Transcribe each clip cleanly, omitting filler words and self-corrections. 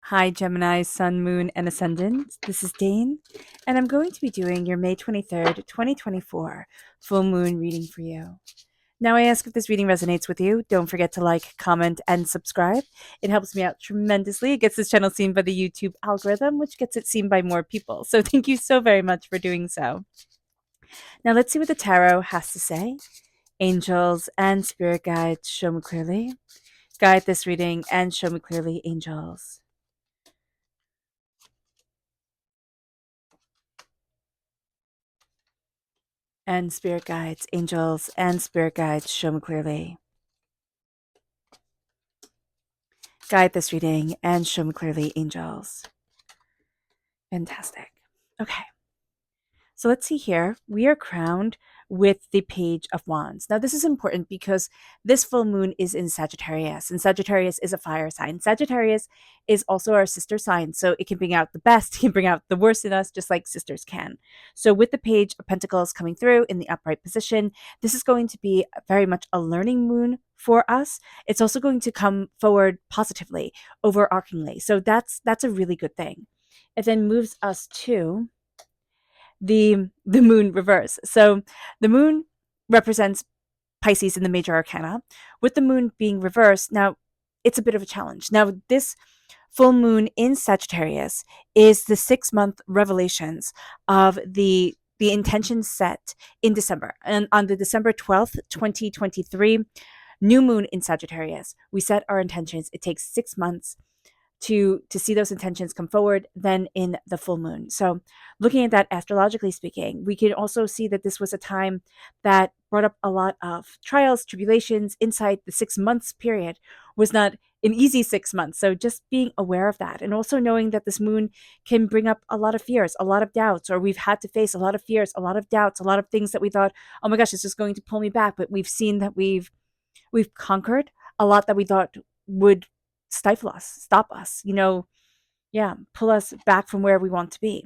Hi, Gemini, Sun, Moon, and Ascendant. This is Dane, and I'm going to be doing your May 23rd, 2024 full moon reading for you. Now, I ask if this reading resonates with you. Don't forget to like, comment, and subscribe. It helps me out tremendously. It gets this channel seen by the YouTube algorithm, which gets it seen by more people. So, thank you so very much for doing so. Now, let's see what the tarot has to say. Angels and spirit guides, show me clearly. Guide this reading and show me clearly, angels. And spirit guides, angels, and spirit guides, show me clearly. Guide this reading and show me clearly, angels. Fantastic. Okay. So let's see here. We are crowned with the Page of Wands. Now, this is important because this full moon is in Sagittarius, and Sagittarius is a fire sign. Sagittarius is also our sister sign, so it can bring out the best, it can bring out the worst in us, just like sisters can. So, with the Page of Pentacles coming through in the upright position, this is going to be very much a learning moon for us. It's also going to come forward positively, overarchingly. So, that's a really good thing. It then moves us to the moon reverse. So the moon represents Pisces in the major arcana. With the moon being reversed, now it's a bit of a challenge. Now, this full moon in Sagittarius is the 6-month revelations of the intention set in December. And on the December 12th, 2023, new moon in Sagittarius, we set our intentions. It takes 6 months to see those intentions come forward then in the full moon. So looking at that astrologically speaking, we can also see that this was a time that brought up a lot of trials, tribulations inside the 6 months period was not an easy 6 months. So just being aware of that and also knowing that this moon can bring up a lot of fears, a lot of doubts, or we've had to face a lot of fears, a lot of doubts, a lot of things that we thought, oh my gosh, it's just going to pull me back. But we've seen that we've conquered a lot that we thought would stifle us, stop us, pull us back from where we want to be.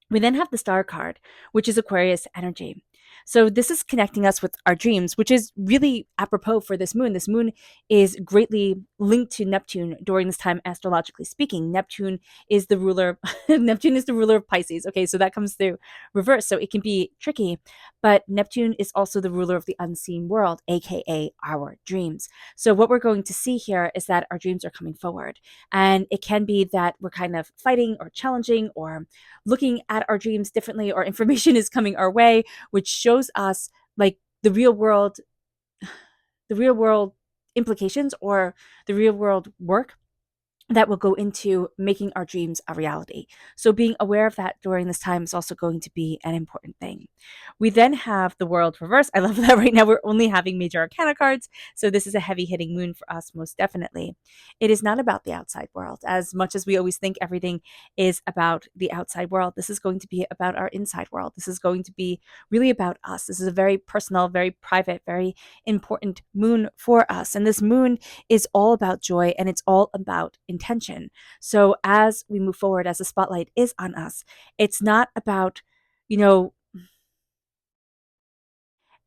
We then have the star card, which is Aquarius energy. So this is connecting us with our dreams, which is really apropos for this moon. This moon is greatly linked to Neptune during this time, astrologically speaking. Neptune is the ruler. Neptune is the ruler of Pisces. Okay, so that comes through reverse, so it can be tricky. But Neptune is also the ruler of the unseen world, aka our dreams. So what we're going to see here is that our dreams are coming forward, and it can be that we're kind of fighting or challenging or looking at our dreams differently, or information is coming our way, which shows us like the real world implications or the real world work that will go into making our dreams a reality. So being aware of that during this time is also going to be an important thing. We then have the world reverse. I love that right now we're only having major arcana cards. So this is a heavy hitting moon for us, most definitely. It is not about the outside world. As much as we always think everything is about the outside world, this is going to be about our inside world. This is going to be really about us. This is a very personal, very private, very important moon for us. And this moon is all about joy, and it's all about intention. So as we move forward, as the spotlight is on us, it's not about,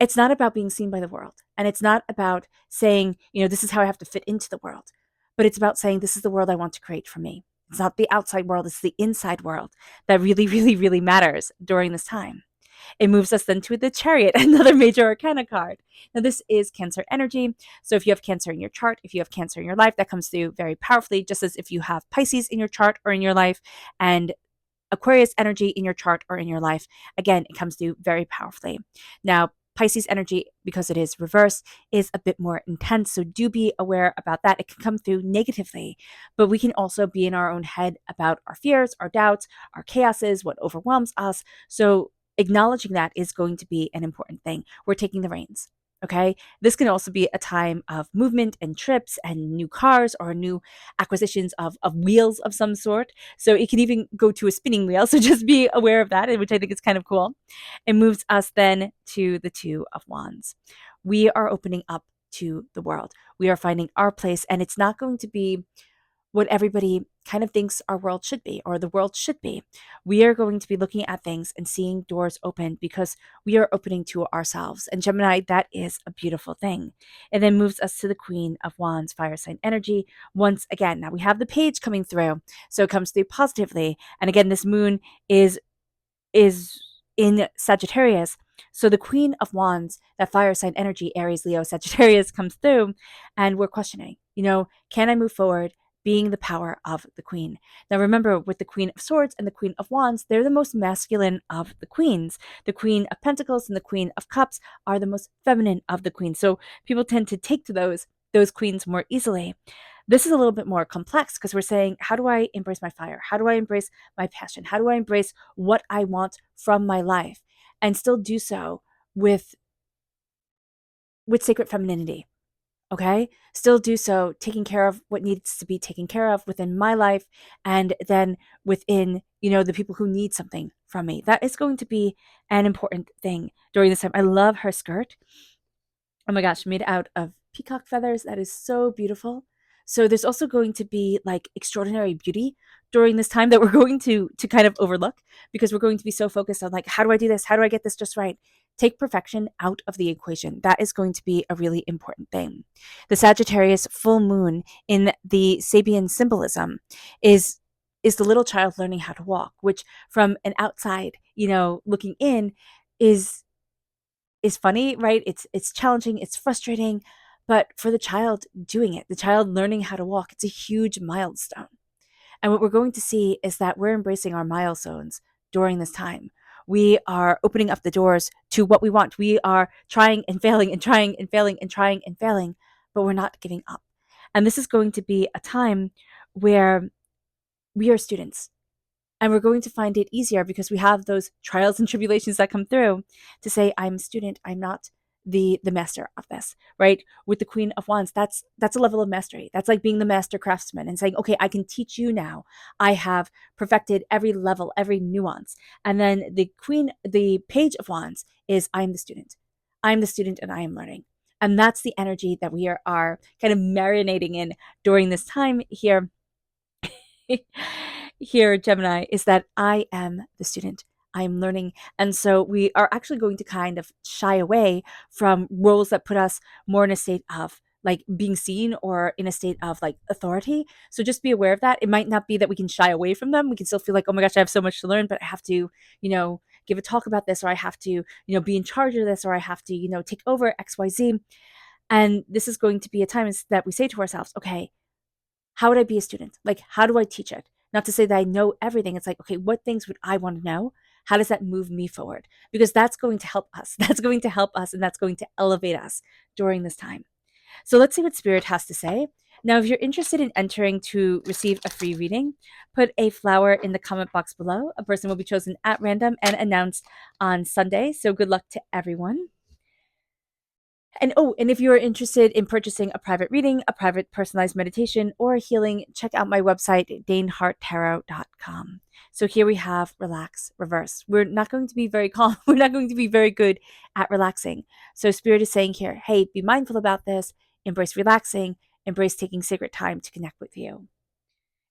it's not about being seen by the world. And it's not about saying, this is how I have to fit into the world. But it's about saying, this is the world I want to create for me. It's not the outside world, it's the inside world that really, really, really matters during this time. It moves us then to the Chariot, another major arcana card. Now, this is Cancer energy. So if you have Cancer in your chart, if you have Cancer in your life, that comes through very powerfully, just as if you have Pisces in your chart or in your life, and Aquarius energy in your chart or in your life, again, it comes through very powerfully. Now, Pisces energy, because it is reverse, is a bit more intense. So do be aware about that. It can come through negatively, but we can also be in our own head about our fears, our doubts, our chaoses, what overwhelms us. So acknowledging that is going to be an important thing. We're taking the reins. Okay. This can also be a time of movement and trips and new cars or new acquisitions of wheels of some sort. So it can even go to a spinning wheel. So just be aware of that, which I think is kind of cool. It moves us then to the Two of Wands. We are opening up to the world. We are finding our place, and it's not going to be what everybody kind of thinks our world should be or the world should be. We are going to be looking at things and seeing doors open because we are opening to ourselves. And Gemini, that is a beautiful thing. It then moves us to the Queen of Wands, fire sign energy. Once again, now we have the page coming through. So it comes through positively. And again, this moon is in Sagittarius. So the Queen of Wands, that fire sign energy, Aries, Leo, Sagittarius comes through, and we're questioning, can I move forward being the power of the Queen? Now remember, with the Queen of Swords and the Queen of Wands, they're the most masculine of the queens. The Queen of Pentacles and the Queen of Cups are the most feminine of the queens. So people tend to take to those queens more easily. This is a little bit more complex because we're saying, how do I embrace my fire? How do I embrace my passion? How do I embrace what I want from my life and still do so with sacred femininity? Okay, still do so taking care of what needs to be taken care of within my life, and then within the people who need something from me. That is going to be an important thing during this time. I love her skirt. Oh my gosh, made out of peacock feathers. That is so beautiful. So there's also going to be like extraordinary beauty during this time that we're going to kind of overlook because we're going to be so focused on like, how do I do this? How do I get this just right? Take perfection out of the equation. That is going to be a really important thing. The Sagittarius full moon in the Sabian symbolism is the little child learning how to walk, which from an outside, looking in is funny, right? It's challenging, it's frustrating, but for the child doing it, the child learning how to walk, it's a huge milestone. And what we're going to see is that we're embracing our milestones during this time. We are opening up the doors to what we want. We are trying and failing and trying and failing and trying and failing, but we're not giving up. And this is going to be a time where we are students. And we're going to find it easier because we have those trials and tribulations that come through to say, I'm a student, I'm not the master of this, right? With the Queen of Wands, that's a level of mastery. That's like being the master craftsman and saying, okay, I can teach you now. I have perfected every level, every nuance. And then the Page of Wands is, I'm the student. I'm the student and I am learning. And that's the energy that we are kind of marinating in during this time here here, Gemini, is that I am the student. I am learning. And so we are actually going to kind of shy away from roles that put us more in a state of like being seen or in a state of like authority. So just be aware of that. It might not be that we can shy away from them. We can still feel like, oh my gosh, I have so much to learn, but I have to, give a talk about this, or I have to, be in charge of this, or I have to, take over XYZ. And this is going to be a time that we say to ourselves, okay, how would I be a student? Like, how do I teach it? Not to say that I know everything. It's like, okay, what things would I want to know? How does that move me forward? Because that's going to help us. That's going to help us and that's going to elevate us during this time. So let's see what Spirit has to say. Now, if you're interested in entering to receive a free reading, put a flower in the comment box below. A person will be chosen at random and announced on Sunday. So good luck to everyone. And if you're interested in purchasing a private reading, a private personalized meditation, or healing, check out my website, daneharttarot.com. So here we have relax, reverse. We're not going to be very calm. We're not going to be very good at relaxing. So Spirit is saying here, hey, be mindful about this, embrace relaxing, embrace taking sacred time to connect with you.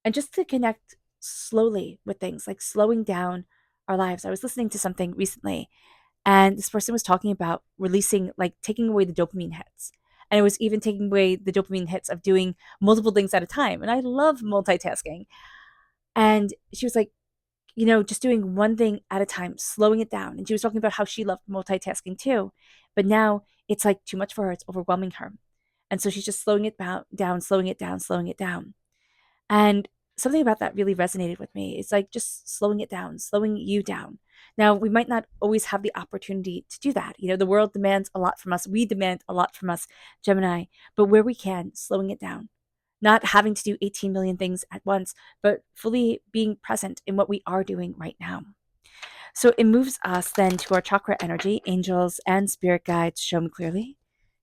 And just to connect slowly with things, like slowing down our lives. I was listening to something recently and this person was talking about releasing, like taking away the dopamine hits. And it was even taking away the dopamine hits of doing multiple things at a time. And I love multitasking. And she was like, just doing one thing at a time, slowing it down. And she was talking about how she loved multitasking too. But now it's like too much for her. It's overwhelming her. And so she's just slowing it down, slowing it down, slowing it down. And something about that really resonated with me. It's like just slowing it down, slowing you down. Now, we might not always have the opportunity to do that. The world demands a lot from us. We demand a lot from us, Gemini, but where we can, slowing it down. Not having to do 18 million things at once, but fully being present in what we are doing right now. So it moves us then to our chakra energy, angels and spirit guides show me clearly.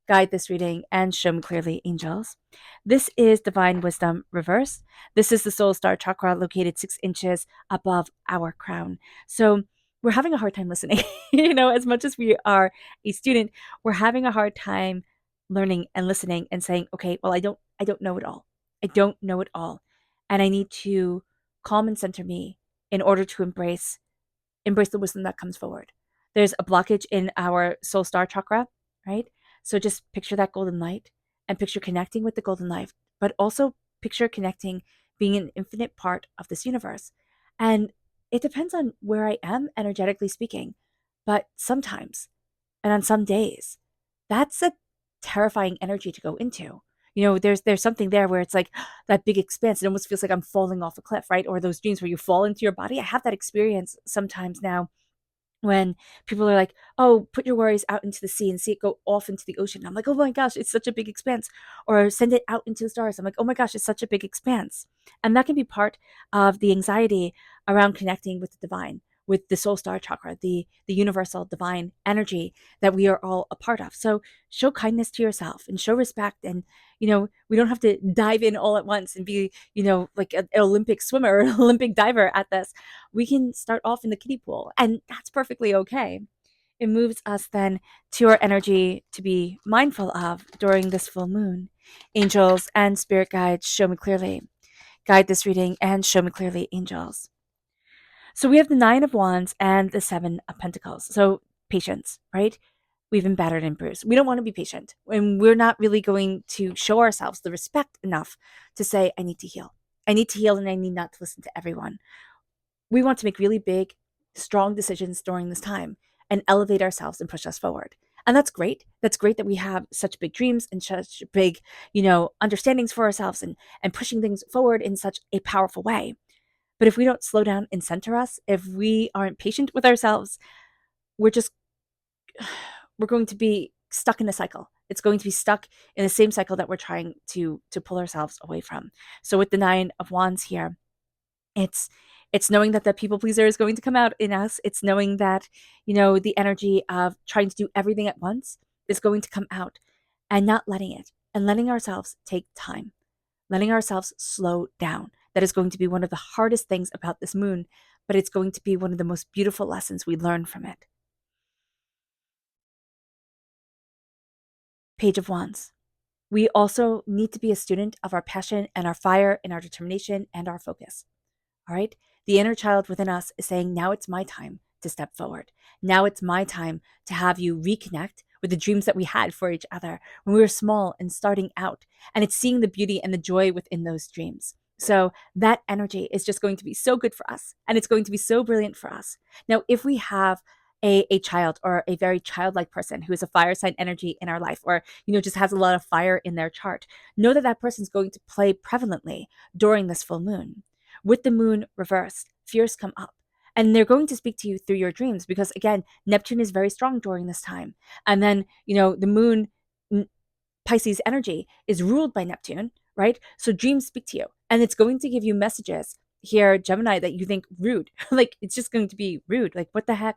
Guide this reading and show me clearly, angels. This is Divine Wisdom Reverse. This is the Soul Star Chakra located 6 inches above our crown. So we're having a hard time listening. As much as we are a student, we're having a hard time learning and listening and saying, okay, well, I don't know it all. I don't know it all. and I need to calm and center me in order to embrace the wisdom that comes forward. There's a blockage in our soul star chakra, right? So just picture that golden light and picture connecting with the golden light, but also picture connecting being an infinite part of this universe. And it depends on where I am energetically speaking, but sometimes and on some days, that's a terrifying energy to go into. There's something there where it's like that big expanse. It almost feels like I'm falling off a cliff, right? Or those dreams where you fall into your body. I have that experience sometimes now when people are like, "Oh, put your worries out into the sea and see it go off into the ocean." I'm like, "Oh my gosh, it's such a big expanse." Or send it out into the stars. I'm like, "Oh my gosh, it's such a big expanse." And that can be part of the anxiety around connecting with the divine, with the soul star chakra, the universal divine energy that we are all a part of. So show kindness to yourself and show respect. And we don't have to dive in all at once and be like an Olympic swimmer or an Olympic diver at this. We can start off in the kiddie pool, and that's perfectly okay. It moves us then to our energy to be mindful of during this full moon. Angels and spirit guides, show me clearly. Guide this reading and show me clearly, angels. So we have the Nine of Wands and the Seven of Pentacles. So patience, right? We've been battered and bruised. We don't want to be patient. And we're not really going to show ourselves the respect enough to say, I need to heal. I need to heal and I need not to listen to everyone. We want to make really big, strong decisions during this time and elevate ourselves and push us forward. And that's great. That's great that we have such big dreams and such big, understandings for ourselves and pushing things forward in such a powerful way. But if we don't slow down and center us, if we aren't patient with ourselves, we're just we're going to be stuck in a cycle. It's going to be stuck in the same cycle that we're trying to pull ourselves away from. So with the Nine of Wands here, it's knowing that the people pleaser is going to come out in us. It's knowing that, the energy of trying to do everything at once is going to come out, and not letting it, and letting ourselves take time, letting ourselves slow down. That is going to be one of the hardest things about this moon, but it's going to be one of the most beautiful lessons we learn from it. Page of Wands. We also need to be a student of our passion and our fire and our determination and our focus. All right. The inner child within us is saying, now it's my time to step forward. Now it's my time to have you reconnect with the dreams that we had for each other when we were small and starting out. And it's seeing the beauty and the joy within those dreams. So that energy is just going to be so good for us. And it's going to be so brilliant for us. Now, if we have a child or a very childlike person who is a fire sign energy in our life, or, just has a lot of fire in their chart, know that that person is going to play prevalently during this full moon. With the moon reversed, fears come up. And they're going to speak to you through your dreams because, again, Neptune is very strong during this time. And then, the moon, Pisces energy is ruled by Neptune, right? So dreams speak to you. And it's going to give you messages here, Gemini, that you think rude. Like, it's just going to be rude. Like, what the heck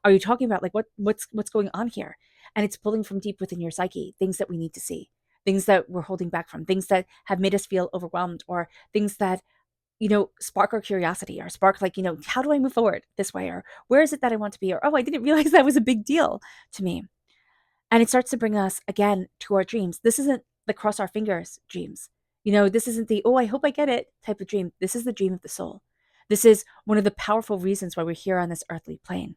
are you talking about? Like, what's going on here? And it's pulling from deep within your psyche, things that we need to see, things that we're holding back from, things that have made us feel overwhelmed, or things that spark our curiosity, or spark, like, how do I move forward this way? Or where is it that I want to be? Or, oh, I didn't realize that was a big deal to me. And it starts to bring us again to our dreams. This isn't the cross our fingers dreams. This isn't the, oh, I hope I get it type of dream. This is the dream of the soul. This is one of the powerful reasons why we're here on this earthly plane.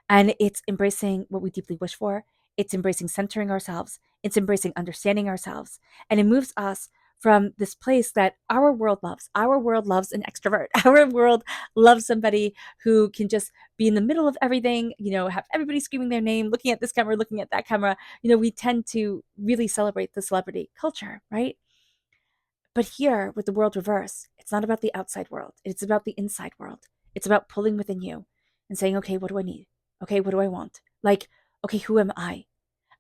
And it's embracing what we deeply wish for. It's embracing centering ourselves. It's embracing understanding ourselves. And it moves us from this place that our world loves. Our world loves an extrovert. Our world loves somebody who can just be in the middle of everything, have everybody screaming their name, looking at this camera, looking at that camera. We tend to really celebrate the celebrity culture, right? But here, with the world reverse, it's not about the outside world. It's about the inside world. It's about pulling within you and saying, okay, what do I need? Okay, what do I want? Like, okay, who am I?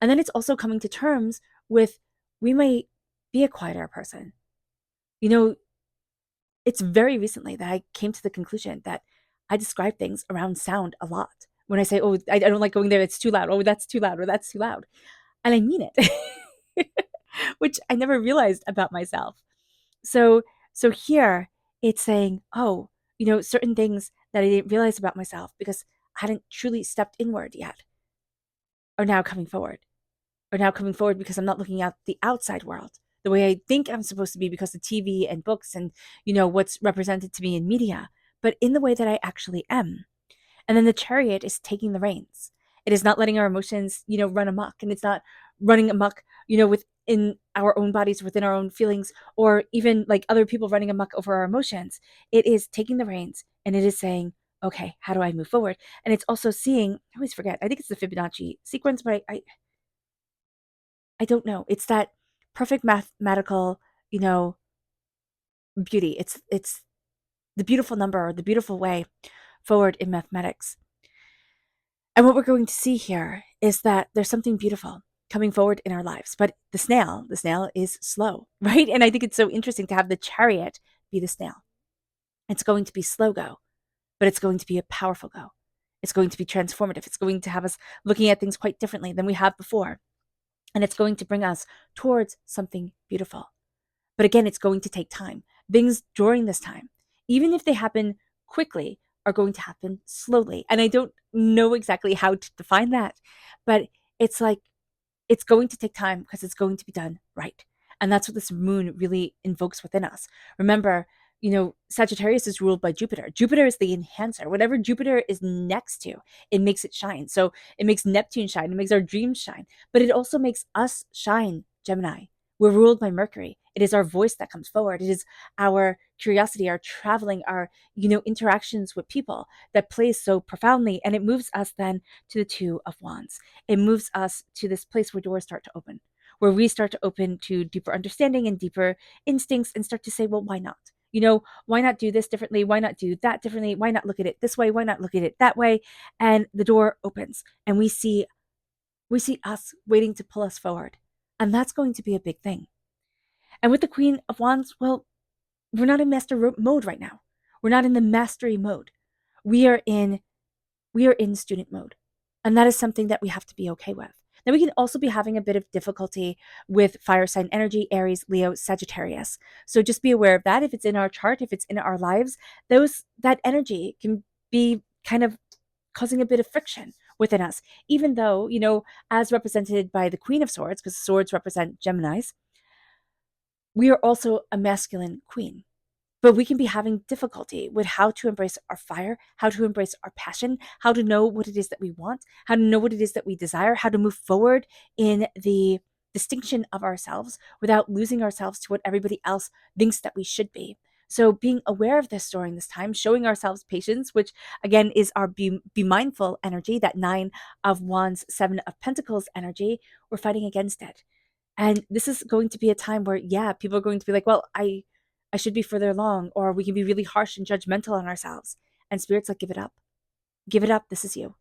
And then it's also coming to terms with, we might be a quieter person. It's very recently that I came to the conclusion that I describe things around sound a lot. When I say, oh, I don't like going there, it's too loud. Oh, that's too loud, or that's too loud. And I mean it, which I never realized about myself. So here it's saying, oh, certain things that I didn't realize about myself because I hadn't truly stepped inward yet are now coming forward. Are now coming forward because I'm not looking at the outside world, the way I think I'm supposed to be because of TV and books and, what's represented to me in media, but in the way that I actually am. And then the chariot is taking the reins. It is not letting our emotions, run amok. And it's not running amok, within our own bodies, within our own feelings, or even like other people running amok over our emotions. It is taking the reins and it is saying, okay, how do I move forward? And it's also seeing, I always forget, I think it's the Fibonacci sequence, but I don't know. It's that perfect mathematical, beauty. It's the beautiful number, or the beautiful way forward in mathematics. And what we're going to see here is that there's something beautiful coming forward in our lives. But the snail is slow, right? And I think it's so interesting to have the chariot be the snail. It's going to be slow go, but it's going to be a powerful go. It's going to be transformative. It's going to have us looking at things quite differently than we have before. And it's going to bring us towards something beautiful. But again, it's going to take time. Things during this time, even if they happen quickly, are going to happen slowly. And I don't know exactly how to define that, but it's like it's going to take time because it's going to be done right. And that's what this moon really invokes within us. Remember, Sagittarius is ruled by Jupiter. Jupiter is the enhancer. Whatever Jupiter is next to, it makes it shine. So it makes Neptune shine, it makes our dreams shine, but it also makes us shine, Gemini. We're ruled by Mercury. It is our voice that comes forward. It is our curiosity, our traveling, our, interactions with people that plays so profoundly. And it moves us then to the Two of Wands. It moves us to this place where doors start to open, where we start to open to deeper understanding and deeper instincts and start to say, well, why not? Why not do this differently? Why not do that differently? Why not look at it this way? Why not look at it that way? And the door opens and we see us waiting to pull us forward. And that's going to be a big thing. And with the Queen of Wands, well, we're not in master mode right now. We're not in the mastery mode. We are in student mode. And that is something that we have to be okay with. Now, we can also be having a bit of difficulty with fire sign energy, Aries, Leo, Sagittarius. So just be aware of that. If it's in our chart, if it's in our lives, that energy can be kind of causing a bit of friction within us, even though, as represented by the Queen of Swords, because swords represent Geminis, we are also a masculine queen. But we can be having difficulty with how to embrace our fire, how to embrace our passion, how to know what it is that we want, how to know what it is that we desire, how to move forward in the distinction of ourselves without losing ourselves to what everybody else thinks that we should be. So being aware of this during this time, showing ourselves patience, which again is our be mindful energy, that 9 of Wands, 7 of Pentacles energy, we're fighting against it. And this is going to be a time where, yeah, people are going to be like, well, I should be further along, or we can be really harsh and judgmental on ourselves. And Spirit's like, give it up. Give it up. This is you.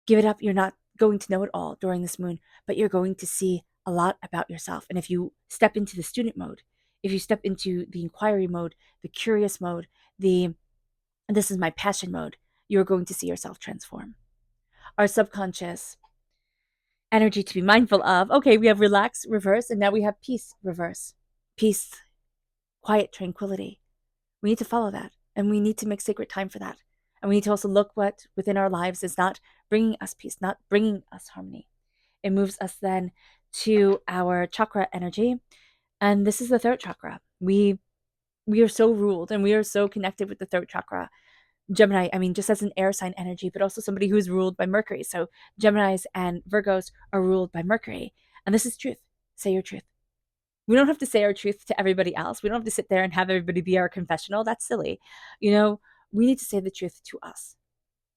Give it up. You're not going to know it all during this moon, but you're going to see a lot about yourself. And if you step into the student mode, if you step into the inquiry mode, the curious mode, this is my passion mode, you're going to see yourself transform. Our subconscious energy to be mindful of. Okay, we have relax, reverse, and now we have peace, reverse. Peace, quiet, tranquility. We need to follow that, and we need to make sacred time for that. And we need to also look what within our lives is not bringing us peace, not bringing us harmony. It moves us then to our chakra energy, and this is the throat chakra. We are so ruled, and we are so connected with the throat chakra. Gemini, I mean, just as an air sign energy, but also somebody who's ruled by Mercury. So Geminis and Virgos are ruled by Mercury. And this is truth. Say your truth. We don't have to say our truth to everybody else. We don't have to sit there and have everybody be our confessional. That's silly. We need to say the truth to us.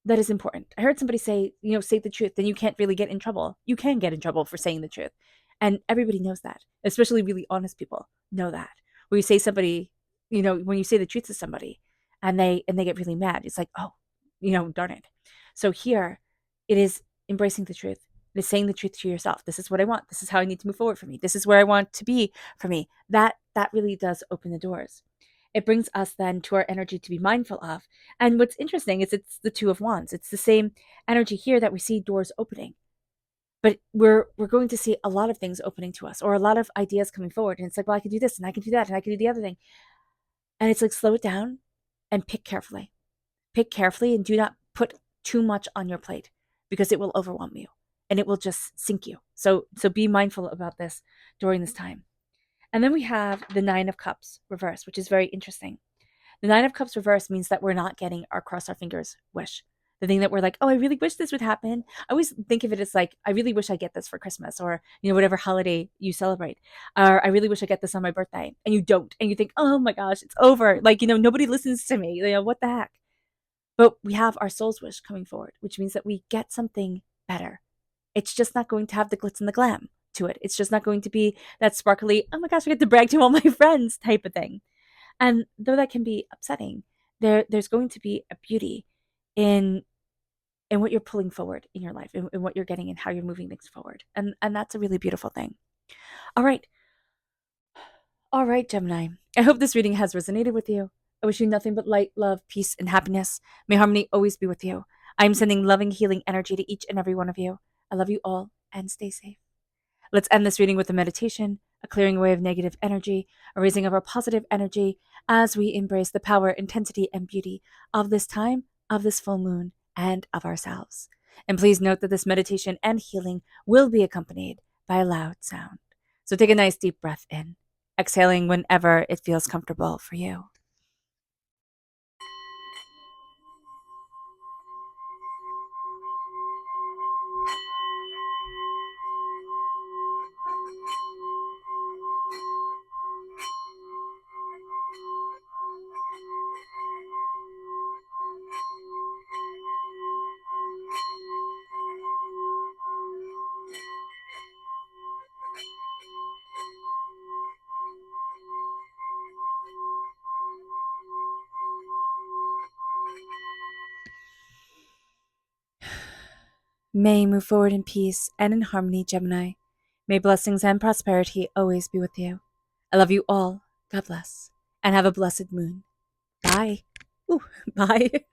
That is important. I heard somebody say, say the truth, then you can't really get in trouble. You can get in trouble for saying the truth. And everybody knows that, especially really honest people know that. When you say somebody, when you say the truth to somebody and they get really mad, it's like, oh, darn it. So here it is embracing the truth. It is saying the truth to yourself. This is what I want. This is how I need to move forward for me. This is where I want to be for me. That really does open the doors. It brings us then to our energy to be mindful of. And what's interesting is it's the Two of Wands. It's the same energy here that we see doors opening. But we're going to see a lot of things opening to us, or a lot of ideas coming forward. And it's like, well, I can do this and I can do that and I can do the other thing. And it's like, slow it down and pick carefully. Pick carefully and do not put too much on your plate, because it will overwhelm you and it will just sink you. So be mindful about this during this time. And then we have the Nine of Cups reverse, which is very interesting. The Nine of Cups reverse means that we're not getting our cross our fingers wish. The thing that we're like, oh, I really wish this would happen. I always think of it as like, I really wish I get this for Christmas or, whatever holiday you celebrate. Or I really wish I get this on my birthday. And you don't. And you think, oh my gosh, it's over. Like, nobody listens to me. What the heck? But we have our soul's wish coming forward, which means that we get something better. It's just not going to have the glitz and the glam to it. It's just not going to be that sparkly, oh my gosh, I get to brag to all my friends type of thing. And though that can be upsetting, there's going to be a beauty in what you're pulling forward in your life, in what you're getting and how you're moving things forward. And that's a really beautiful thing. All right. All right, Gemini. I hope this reading has resonated with you. I wish you nothing but light, love, peace, and happiness. May harmony always be with you. I am sending loving, healing energy to each and every one of you. I love you all and stay safe. Let's end this reading with a meditation, a clearing away of negative energy, a raising of our positive energy as we embrace the power, intensity, and beauty of this time, of this full moon, and of ourselves. And please note that this meditation and healing will be accompanied by a loud sound. So take a nice deep breath in, exhaling whenever it feels comfortable for you. May you move forward in peace and in harmony, Gemini. May blessings and prosperity always be with you. I love you all. God bless. And have a blessed moon. Bye. Ooh, bye.